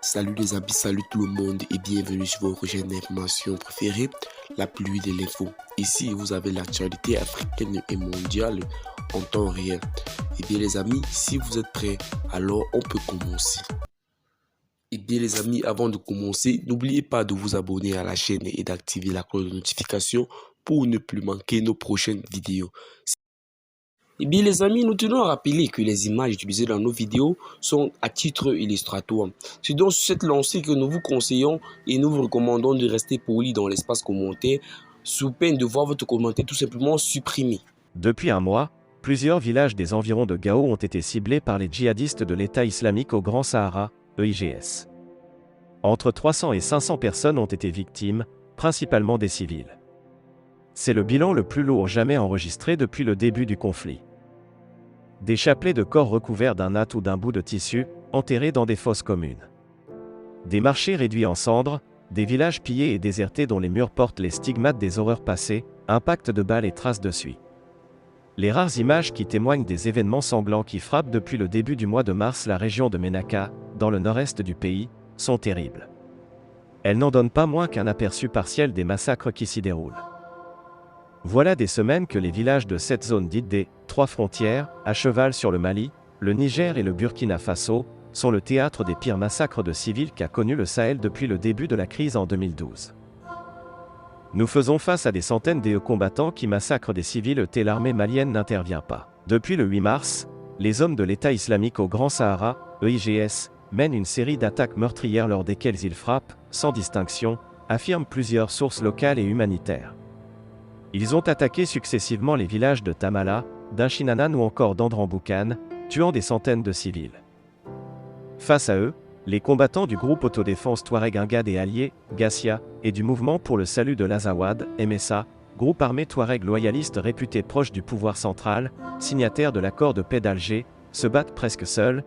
Salut les amis, salut tout le monde et bienvenue sur votre chaîne d'information préférée, la pluie de l'info. Ici, vous avez l'actualité africaine et mondiale en temps réel. Et bien les amis, si vous êtes prêts, alors on peut commencer. Et bien les amis, avant de commencer, n'oubliez pas de vous abonner à la chaîne et d'activer la cloche de notification pour ne plus manquer nos prochaines vidéos. Et bien les amis, nous tenons à rappeler que les images utilisées dans nos vidéos sont à titre illustratoire. C'est donc sur cette lancée que nous vous conseillons et nous vous recommandons de rester poli dans l'espace commentaire, sous peine de voir votre commentaire tout simplement supprimé. Depuis un mois, plusieurs villages des environs de Gao ont été ciblés par les djihadistes de l'État islamique au Grand Sahara, EIGS. Entre 300 et 500 personnes ont été victimes, principalement des civils. C'est le bilan le plus lourd jamais enregistré depuis le début du conflit. Des chapelets de corps recouverts d'un natte ou d'un bout de tissu, enterrés dans des fosses communes. Des marchés réduits en cendres, des villages pillés et désertés dont les murs portent les stigmates des horreurs passées, impacts de balles et traces de suie. Les rares images qui témoignent des événements sanglants qui frappent depuis le début du mois de mars la région de Menaka, dans le nord-est du pays, sont terribles. Elles n'en donnent pas moins qu'un aperçu partiel des massacres qui s'y déroulent. Voilà des semaines que les villages de cette zone dite des « trois frontières », à cheval sur le Mali, le Niger et le Burkina Faso, sont le théâtre des pires massacres de civils qu'a connu le Sahel depuis le début de la crise en 2012. Nous faisons face à des centaines de combattants qui massacrent des civils et l'armée malienne n'intervient pas. Depuis le 8 mars, les hommes de l'État islamique au Grand Sahara, EIGS, mènent une série d'attaques meurtrières lors desquelles ils frappent, sans distinction, affirment plusieurs sources locales et humanitaires. Ils ont attaqué successivement les villages de Tamala, d'Inchinanan ou encore d'Andramboukane, tuant des centaines de civils. Face à eux, les combattants du groupe autodéfense Touareg Ingad et alliés, Gassia, et du mouvement pour le salut de l'Azawad, MSA, groupe armé Touareg loyaliste réputé proche du pouvoir central, signataire de l'accord de paix d'Alger, se battent presque seuls,